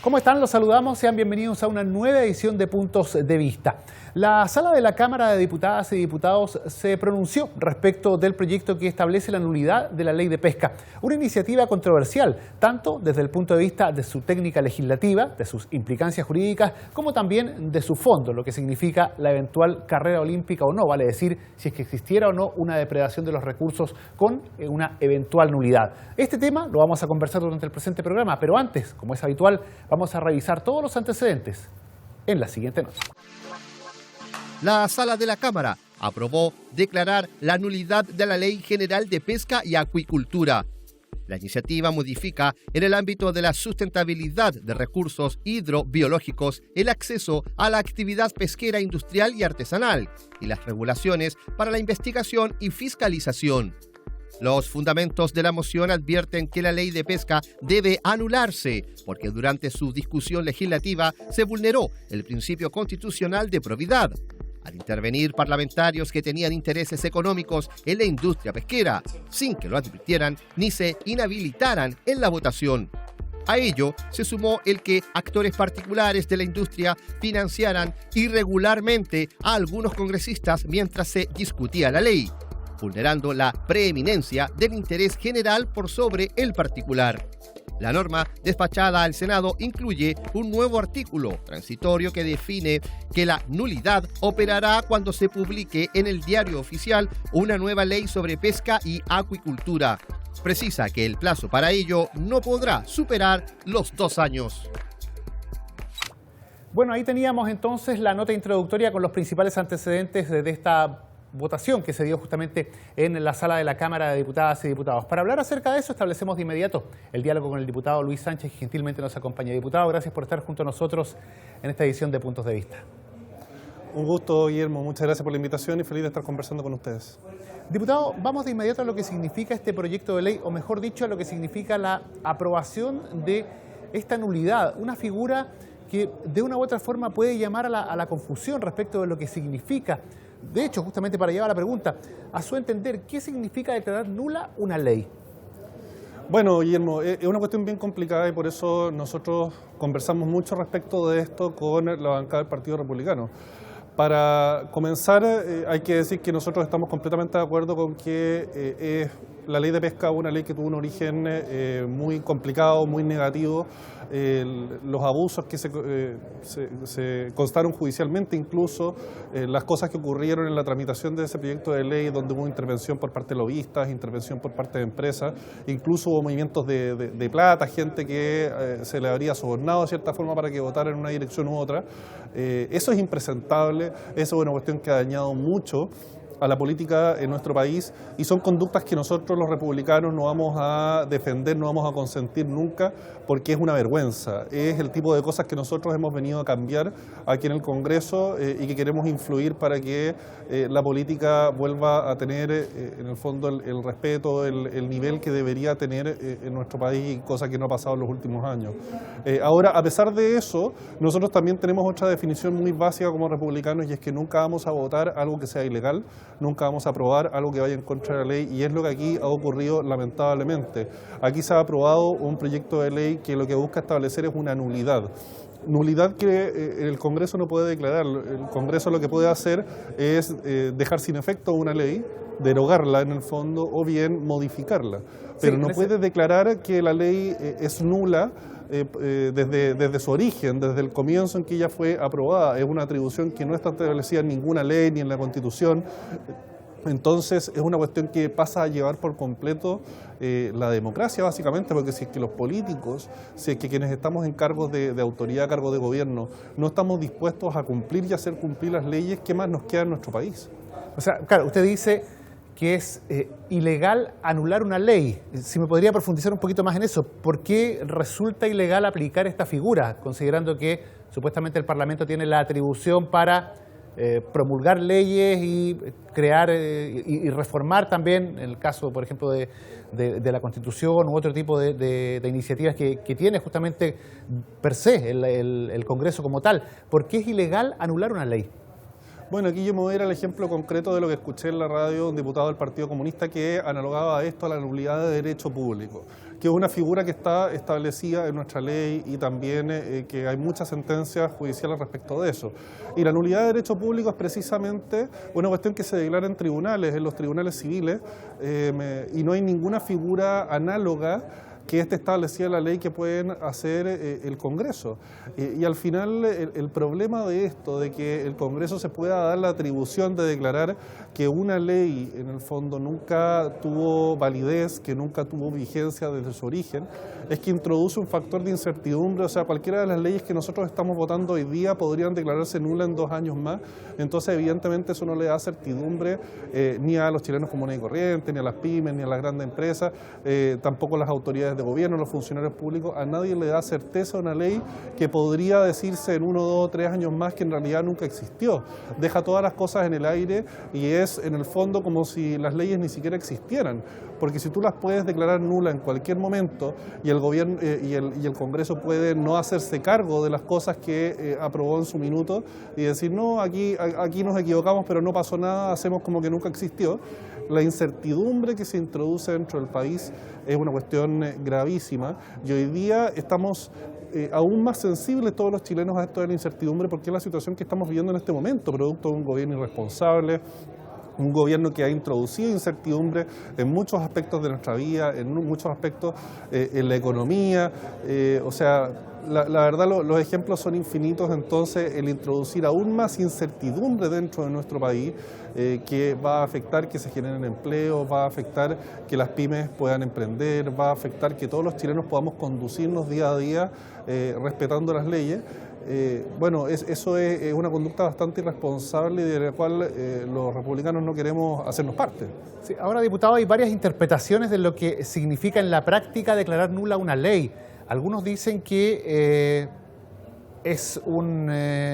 ¿Cómo están? Los saludamos. Sean bienvenidos a una nueva edición de Puntos de Vista. La Sala de la Cámara de Diputadas y Diputados se pronunció respecto del proyecto que establece la nulidad de la Ley de Pesca. Una iniciativa controversial, tanto desde el punto de vista de su técnica legislativa, de sus implicancias jurídicas, como también de su fondo, lo que significa la eventual carrera olímpica o no, vale decir, si es que existiera o no una depredación de los recursos con una eventual nulidad. Este tema lo vamos a conversar durante el presente programa, pero antes, como es habitual, vamos a revisar todos los antecedentes en la siguiente nota. La Sala de la Cámara aprobó declarar la nulidad de la Ley General de Pesca y Acuicultura. La iniciativa modifica en el ámbito de la sustentabilidad de recursos hidrobiológicos el acceso a la actividad pesquera industrial y artesanal y las regulaciones para la investigación y fiscalización. Los fundamentos de la moción advierten que la ley de pesca debe anularse porque durante su discusión legislativa se vulneró el principio constitucional de probidad, al intervenir parlamentarios que tenían intereses económicos en la industria pesquera, sin que lo advirtieran ni se inhabilitaran en la votación. A ello se sumó el que actores particulares de la industria financiaran irregularmente a algunos congresistas mientras se discutía la ley, vulnerando la preeminencia del interés general por sobre el particular. La norma despachada al Senado incluye un nuevo artículo transitorio que define que la nulidad operará cuando se publique en el Diario Oficial una nueva ley sobre pesca y acuicultura. Precisa que el plazo para ello no podrá superar los 2 años. Bueno, ahí teníamos entonces la nota introductoria con los principales antecedentes de esta votación que se dio justamente en la Sala de la Cámara de Diputadas y Diputados. Para hablar acerca de eso, establecemos de inmediato el diálogo con el diputado Luis Sánchez, que gentilmente nos acompaña. Diputado, gracias por estar junto a nosotros en esta edición de Puntos de Vista. Un gusto, Guillermo. Muchas gracias por la invitación y feliz de estar conversando con ustedes. Diputado, vamos de inmediato a lo que significa este proyecto de ley, o mejor dicho, a lo que significa la aprobación de esta nulidad, una figura que de una u otra forma puede llamar a la confusión respecto de lo que significa. De hecho, justamente para llevar a la pregunta, a su entender, ¿qué significa declarar nula una ley? Bueno, Guillermo, es una cuestión bien complicada y por eso nosotros conversamos mucho respecto de esto con la bancada del Partido Republicano. Para comenzar, hay que decir que nosotros estamos completamente de acuerdo con que la ley de pesca es una ley que tuvo un origen muy complicado, muy negativo. Los abusos que se constaron judicialmente, incluso las cosas que ocurrieron en la tramitación de ese proyecto de ley, donde hubo intervención por parte de lobistas, intervención por parte de empresas, incluso hubo movimientos de plata, gente que se le habría sobornado de cierta forma para que votara en una dirección u otra. Eso es impresentable, eso es una cuestión que ha dañado mucho a la política en nuestro país y son conductas que nosotros los republicanos no vamos a defender, no vamos a consentir nunca porque es una vergüenza. Es el tipo de cosas que nosotros hemos venido a cambiar aquí en el Congreso y que queremos influir para que la política vuelva a tener en el fondo el respeto, el nivel que debería tener en nuestro país, cosa que no ha pasado en los últimos años. Ahora, a pesar de eso, nosotros también tenemos otra definición muy básica como republicanos y es que nunca vamos a votar algo que sea ilegal, nunca vamos a aprobar algo que vaya en contra de la ley y es lo que aquí ha ocurrido lamentablemente. Aquí se ha aprobado un proyecto de ley que lo que busca establecer es una nulidad. Nulidad que el Congreso no puede declarar. El Congreso lo que puede hacer es dejar sin efecto una ley, derogarla en el fondo o bien modificarla. Pero no puede declarar que la ley es nula desde su origen, desde el comienzo en que ella fue aprobada. Es una atribución que no está establecida en ninguna ley ni en la Constitución. Entonces es una cuestión que pasa a llevar por completo la democracia básicamente, porque si es que los políticos, si es que quienes estamos en cargos de autoridad, cargos de gobierno, no estamos dispuestos a cumplir y hacer cumplir las leyes, ¿qué más nos queda en nuestro país? O sea, claro, usted dice que es ilegal anular una ley. Si me podría profundizar un poquito más en eso, ¿por qué resulta ilegal aplicar esta figura, considerando que supuestamente el Parlamento tiene la atribución para promulgar leyes y crear y reformar también, en el caso, por ejemplo, de la Constitución u otro tipo de iniciativas que tiene justamente per se el Congreso como tal? ¿Por qué es ilegal anular una ley? Bueno, aquí yo me voy a ir al ejemplo concreto de lo que escuché en la radio de un diputado del Partido Comunista que analogaba a esto a la nulidad de derecho público, que es una figura que está establecida en nuestra ley y también que hay muchas sentencias judiciales respecto de eso. Y la nulidad de derecho público es precisamente una cuestión que se declara en tribunales, en los tribunales civiles, y no hay ninguna figura análoga que establecía la ley que pueden hacer el Congreso. Y al final el problema de esto, de que el Congreso se pueda dar la atribución de declarar que una ley en el fondo nunca tuvo validez, que nunca tuvo vigencia desde su origen, es que introduce un factor de incertidumbre. O sea, cualquiera de las leyes que nosotros estamos votando hoy día podrían declararse nulas en 2 años más. Entonces, evidentemente, eso no le da certidumbre ni a los chilenos comunes y corrientes, ni a las pymes, ni a las grandes empresas, tampoco a las autoridades de gobierno, los funcionarios públicos. A nadie le da certeza una ley que podría decirse en 1, 2, 3 años más que en realidad nunca existió. Deja todas las cosas en el aire y es en el fondo como si las leyes ni siquiera existieran. Porque si tú las puedes declarar nulas en cualquier momento y el gobierno y el Congreso puede no hacerse cargo de las cosas que aprobó en su minuto y decir, no, aquí nos equivocamos, pero no pasó nada, hacemos como que nunca existió. La incertidumbre que se introduce dentro del país es una cuestión gravísima y hoy día estamos aún más sensibles todos los chilenos a esto de la incertidumbre porque es la situación que estamos viviendo en este momento, producto de un gobierno irresponsable, un gobierno que ha introducido incertidumbre en muchos aspectos de nuestra vida, en muchos aspectos en la economía, o sea, la verdad los ejemplos son infinitos. Entonces el introducir aún más incertidumbre dentro de nuestro país que va a afectar que se generen empleos, va a afectar que las pymes puedan emprender, va a afectar que todos los chilenos podamos conducirnos día a día respetando las leyes. Bueno, eso es una conducta bastante irresponsable y de la cual los republicanos no queremos hacernos parte. Sí, ahora, diputado, hay varias interpretaciones de lo que significa en la práctica declarar nula una ley. Algunos dicen que es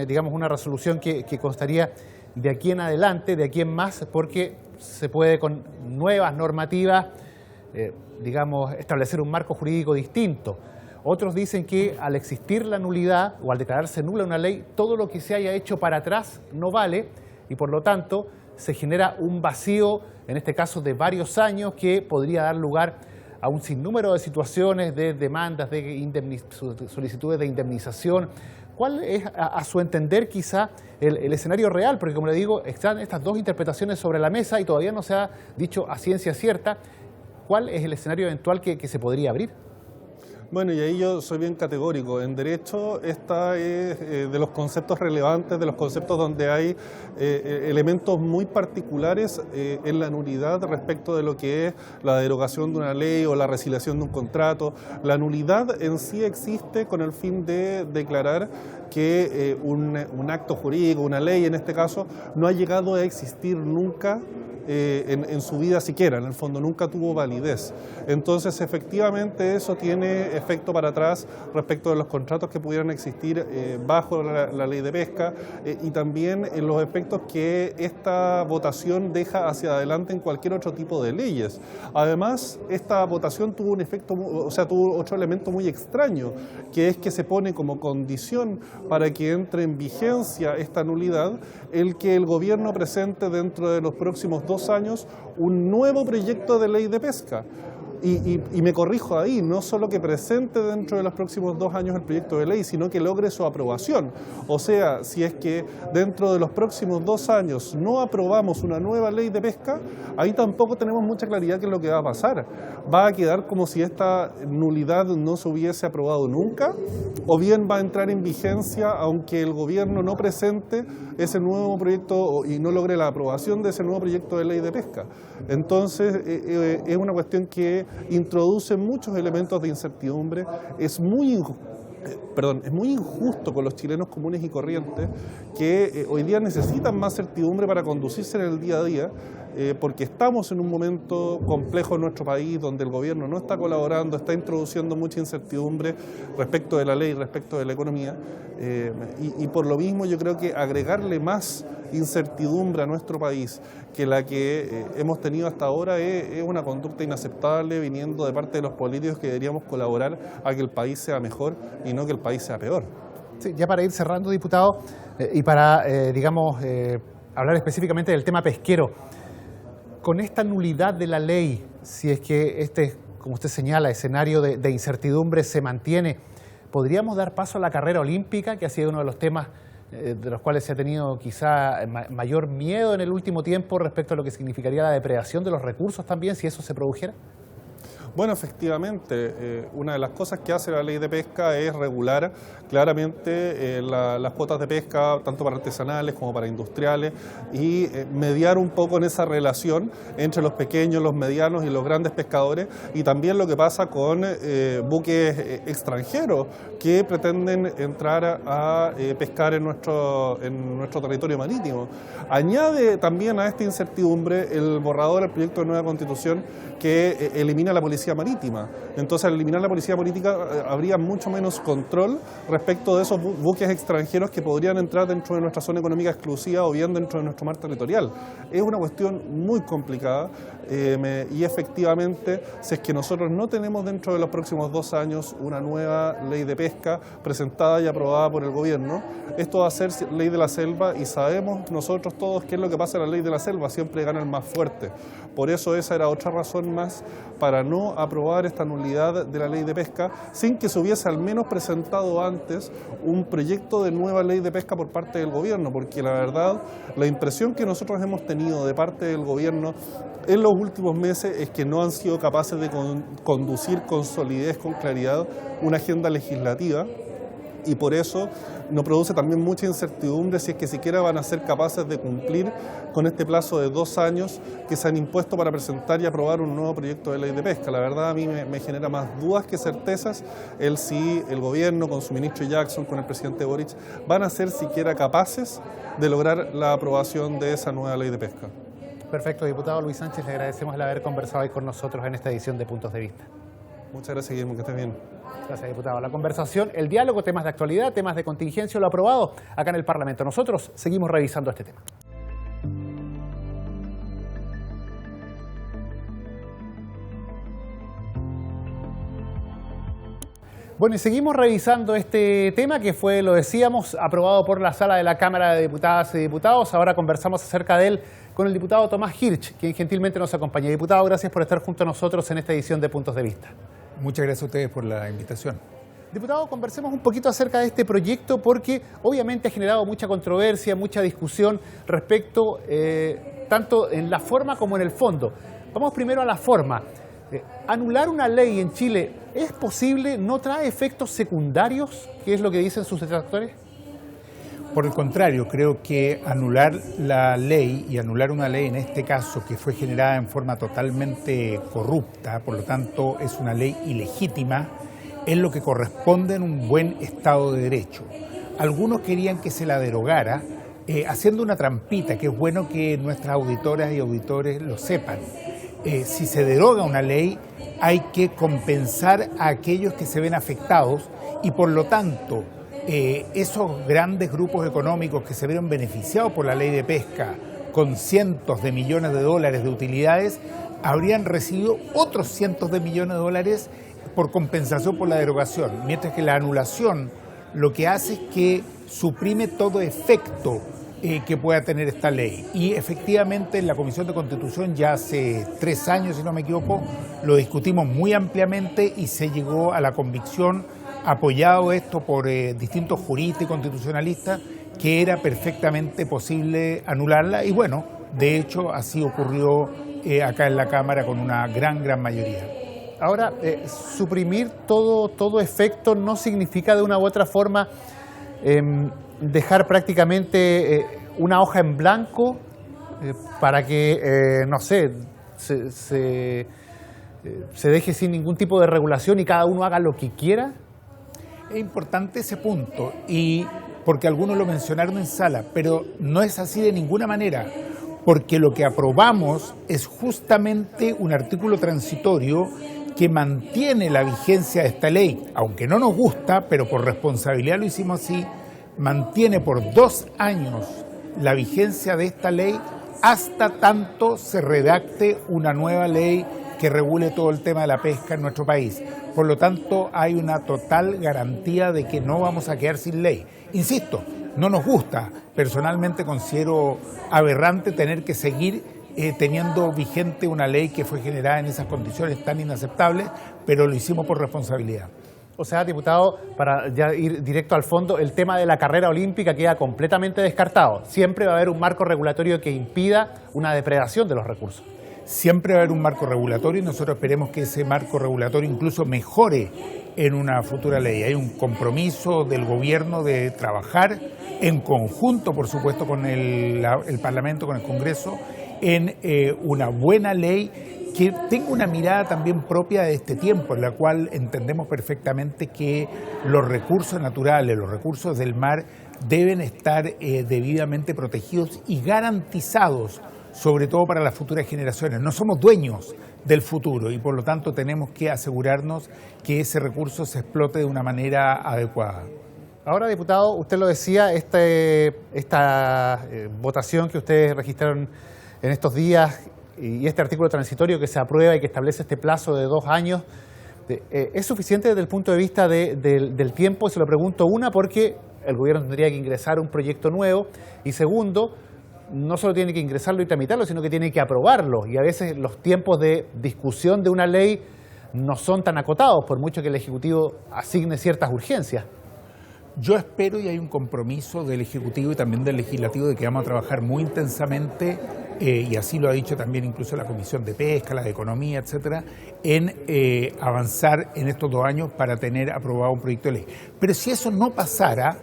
digamos, una resolución que constaría de aquí en adelante, de aquí en más, porque se puede con nuevas normativas, digamos, establecer un marco jurídico distinto. Otros dicen que al existir la nulidad o al declararse nula una ley, todo lo que se haya hecho para atrás no vale y por lo tanto se genera un vacío, en este caso de varios años, que podría dar lugar a un sinnúmero de situaciones, de demandas, de solicitudes de indemnización. ¿Cuál es, a su entender, quizá el escenario real? Porque, como le digo, están estas dos interpretaciones sobre la mesa y todavía no se ha dicho a ciencia cierta cuál es el escenario eventual que se podría abrir. Bueno, y ahí yo soy bien categórico. En derecho, esta es de los conceptos relevantes, de los conceptos donde hay elementos muy particulares en la nulidad respecto de lo que es la derogación de una ley o la resiliación de un contrato. La nulidad en sí existe con el fin de declarar que un acto jurídico, una ley en este caso, no ha llegado a existir nunca en su vida siquiera, en el fondo nunca tuvo validez. Entonces, efectivamente, eso tiene efecto para atrás respecto de los contratos que pudieran existir bajo la ley de pesca y también en los efectos que esta votación deja hacia adelante en cualquier otro tipo de leyes. Además, esta votación tuvo un efecto, o sea, tuvo otro elemento muy extraño, que es que se pone como condición para que entre en vigencia esta nulidad el que el gobierno presente dentro de los próximos 2 años un nuevo proyecto de ley de pesca. Y me corrijo ahí, no solo que presente dentro de los próximos 2 años el proyecto de ley, sino que logre su aprobación. O sea, si es que dentro de los próximos 2 años no aprobamos una nueva ley de pesca, ahí tampoco tenemos mucha claridad qué es lo que va a pasar. Va a quedar como si esta nulidad no se hubiese aprobado nunca, o bien va a entrar en vigencia aunque el gobierno no presente ese nuevo proyecto y no logre la aprobación de ese nuevo proyecto de ley de pesca. Entonces, es una cuestión que introduce muchos elementos de incertidumbre, es muy injusto con los chilenos comunes y corrientes que hoy día necesitan más certidumbre para conducirse en el día a día, porque estamos en un momento complejo en nuestro país donde el gobierno no está colaborando, está introduciendo mucha incertidumbre respecto de la ley, respecto de la economía, y por lo mismo yo creo que agregarle más incertidumbre a nuestro país que la que hemos tenido hasta ahora es una conducta inaceptable viniendo de parte de los políticos que deberíamos colaborar a que el país sea mejor y no que el país sea peor. Sí, ya para ir cerrando, diputado, y para, digamos, hablar específicamente del tema pesquero. Con esta nulidad de la ley, si es que este, como usted señala, escenario de incertidumbre se mantiene, ¿podríamos dar paso a la carrera olímpica, que ha sido uno de los temas de los cuales se ha tenido quizá mayor miedo en el último tiempo respecto a lo que significaría la depredación de los recursos también, si eso se produjera? Bueno, efectivamente, una de las cosas que hace la ley de pesca es regular claramente las cuotas de pesca, tanto para artesanales como para industriales, y mediar un poco en esa relación entre los pequeños, los medianos y los grandes pescadores, y también lo que pasa con buques extranjeros que pretenden entrar a pescar en nuestro territorio marítimo. Añade también a esta incertidumbre el borrador, el proyecto de nueva Constitución que elimina la policía marítima. Entonces, al eliminar la policía marítima habría mucho menos control respecto de esos buques extranjeros que podrían entrar dentro de nuestra zona económica exclusiva o bien dentro de nuestro mar territorial. Es una cuestión muy complicada y efectivamente, si es que nosotros no tenemos dentro de los próximos 2 años una nueva ley de pesca presentada y aprobada por el gobierno, esto va a ser ley de la selva, y sabemos nosotros todos qué es lo que pasa en la ley de la selva: siempre gana el más fuerte. Por eso esa era otra razón más para no aprobar esta nulidad de la ley de pesca sin que se hubiese al menos presentado antes un proyecto de nueva ley de pesca por parte del gobierno, porque la verdad, la impresión que nosotros hemos tenido de parte del gobierno en los últimos meses es que no han sido capaces de conducir con solidez, con claridad, una agenda legislativa, y por eso nos produce también mucha incertidumbre si es que siquiera van a ser capaces de cumplir con este plazo de 2 años que se han impuesto para presentar y aprobar un nuevo proyecto de ley de pesca. La verdad, a mí me genera más dudas que certezas si el gobierno, con su ministro Jackson, con el presidente Boric, van a ser siquiera capaces de lograr la aprobación de esa nueva ley de pesca. Perfecto, diputado Luis Sánchez, le agradecemos el haber conversado hoy con nosotros en esta edición de Puntos de Vista. Muchas gracias, Guillermo, que estés bien. Gracias, diputado. La conversación, el diálogo, temas de actualidad, temas de contingencia, lo aprobado acá en el Parlamento. Nosotros seguimos revisando este tema. Bueno, y seguimos revisando este tema que fue, lo decíamos, aprobado por la Sala de la Cámara de Diputadas y Diputados. Ahora conversamos acerca de él con el diputado Tomás Hirsch, quien gentilmente nos acompaña. Diputado, gracias por estar junto a nosotros en esta edición de Puntos de Vista. Muchas gracias a ustedes por la invitación. Diputado, conversemos un poquito acerca de este proyecto porque obviamente ha generado mucha controversia, mucha discusión respecto tanto en la forma como en el fondo. Vamos primero a la forma. Anular una ley en Chile, ¿es posible? ¿No trae efectos secundarios? ¿Qué es lo que dicen sus detractores? Por el contrario, creo que anular la ley, y anular una ley en este caso que fue generada en forma totalmente corrupta, por lo tanto es una ley ilegítima, es lo que corresponde en un buen Estado de Derecho. Algunos querían que se la derogara, haciendo una trampita, que es bueno que nuestras auditoras y auditores lo sepan. Si se deroga una ley, hay que compensar a aquellos que se ven afectados y por lo tanto esos grandes grupos económicos que se vieron beneficiados por la ley de pesca con cientos de millones de dólares de utilidades habrían recibido otros cientos de millones de dólares por compensación por la derogación, mientras que la anulación lo que hace es que suprime todo efecto que pueda tener esta ley. Y efectivamente en la Comisión de Constitución ya hace 3 años, si no me equivoco, lo discutimos muy ampliamente y se llegó a la convicción, apoyado esto por distintos juristas y constitucionalistas, que era perfectamente posible anularla y bueno, de hecho así ocurrió acá en la Cámara con una gran mayoría. Ahora, suprimir todo efecto no significa de una u otra forma dejar prácticamente una hoja en blanco para que, no sé, se deje sin ningún tipo de regulación y cada uno haga lo que quiera. Es importante ese punto, y porque algunos lo mencionaron en sala, pero no es así de ninguna manera, porque lo que aprobamos es justamente un artículo transitorio que mantiene la vigencia de esta ley, aunque no nos gusta, pero por responsabilidad lo hicimos así, mantiene por 2 años la vigencia de esta ley hasta tanto se redacte una nueva ley que regule todo el tema de la pesca en nuestro país. Por lo tanto, hay una total garantía de que no vamos a quedar sin ley. Insisto, no nos gusta. Personalmente considero aberrante tener que seguir teniendo vigente una ley que fue generada en esas condiciones tan inaceptables, pero lo hicimos por responsabilidad. O sea, diputado, para ya ir directo al fondo, el tema de la carrera olímpica queda completamente descartado. Siempre va a haber un marco regulatorio que impida una depredación de los recursos. Siempre va a haber un marco regulatorio y nosotros esperemos que ese marco regulatorio incluso mejore en una futura ley. Hay un compromiso del gobierno de trabajar en conjunto, por supuesto, con el Parlamento, con el Congreso, en una buena ley que tenga una mirada también propia de este tiempo, en la cual entendemos perfectamente que los recursos naturales, los recursos del mar, deben estar debidamente protegidos y garantizados, sobre todo para las futuras generaciones. No somos dueños del futuro y por lo tanto tenemos que asegurarnos que ese recurso se explote de una manera adecuada. Ahora, diputado, usted lo decía, esta votación que ustedes registraron en estos días y este artículo transitorio que se aprueba y que establece este plazo de 2 años, ¿es suficiente desde el punto de vista del tiempo? Se lo pregunto, una, porque el gobierno tendría que ingresar un proyecto nuevo, y segundo, no solo tiene que ingresarlo y tramitarlo, sino que tiene que aprobarlo, y a veces los tiempos de discusión de una ley no son tan acotados, por mucho que el Ejecutivo asigne ciertas urgencias. Yo espero, y hay un compromiso del Ejecutivo y también del Legislativo, de que vamos a trabajar muy intensamente, y así lo ha dicho también incluso la Comisión de Pesca, la de Economía, etcétera, en avanzar en estos 2 años para tener aprobado un proyecto de ley. Pero si eso no pasara,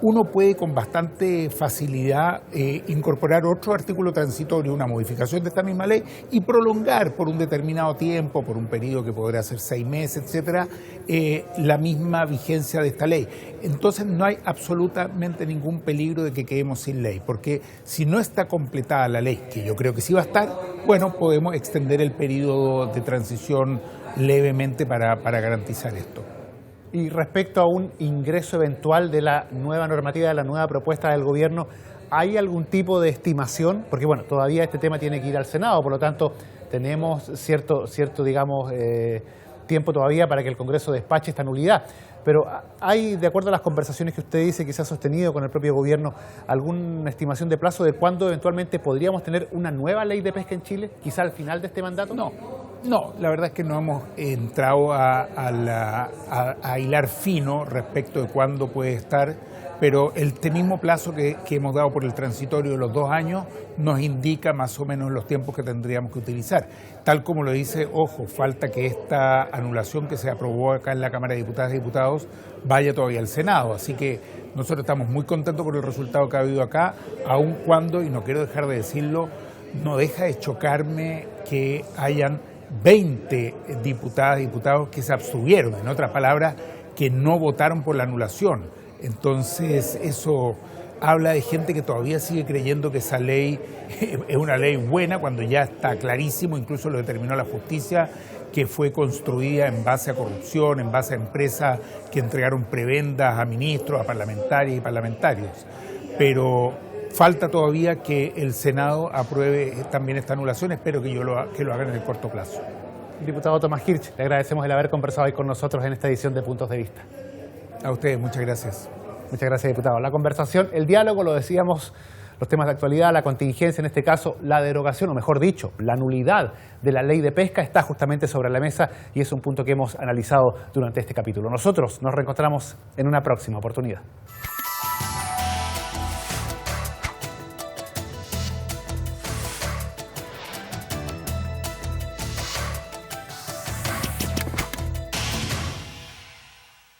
uno puede con bastante facilidad incorporar otro artículo transitorio, una modificación de esta misma ley, y prolongar por un determinado tiempo, por un periodo que podrá ser 6 meses, etcétera, la misma vigencia de esta ley. Entonces no hay absolutamente ningún peligro de que quedemos sin ley, porque si no está completada la ley, que yo creo que sí va a estar, bueno, podemos extender el periodo de transición levemente para garantizar esto. Y respecto a un ingreso eventual de la nueva normativa, de la nueva propuesta del gobierno, ¿hay algún tipo de estimación? Porque bueno, todavía este tema tiene que ir al Senado, por lo tanto tenemos cierto digamos, tiempo todavía para que el Congreso despache esta nulidad. Pero ¿hay, de acuerdo a las conversaciones que usted dice que se ha sostenido con el propio gobierno, alguna estimación de plazo de cuándo eventualmente podríamos tener una nueva ley de pesca en Chile, quizá al final de este mandato? No, la verdad es que no hemos entrado a hilar fino respecto de cuándo puede estar, pero este mismo plazo que hemos dado por el transitorio de los 2 años nos indica más o menos los tiempos que tendríamos que utilizar. Tal como lo dice, ojo, falta que esta anulación que se aprobó acá en la Cámara de Diputadas y Diputados vaya todavía al Senado, así que nosotros estamos muy contentos por el resultado que ha habido acá, aun cuando, y no quiero dejar de decirlo, no deja de chocarme que hayan 20 diputadas y diputados que se abstuvieron, en otras palabras, que no votaron por la anulación. Entonces eso habla de gente que todavía sigue creyendo que esa ley es una ley buena cuando ya está clarísimo, incluso lo determinó la justicia, que fue construida en base a corrupción, en base a empresas que entregaron prebendas a ministros, a parlamentarias y parlamentarios. Pero falta todavía que el Senado apruebe también esta anulación, espero que lo hagan en el corto plazo. Diputado Tomás Hirsch, le agradecemos el haber conversado hoy con nosotros en esta edición de Puntos de Vista. A ustedes, muchas gracias. Muchas gracias, diputado. La conversación, el diálogo, lo decíamos, los temas de actualidad, la contingencia, en este caso, la derogación, o mejor dicho, la nulidad de la ley de pesca está justamente sobre la mesa y es un punto que hemos analizado durante este capítulo. Nosotros nos reencontramos en una próxima oportunidad.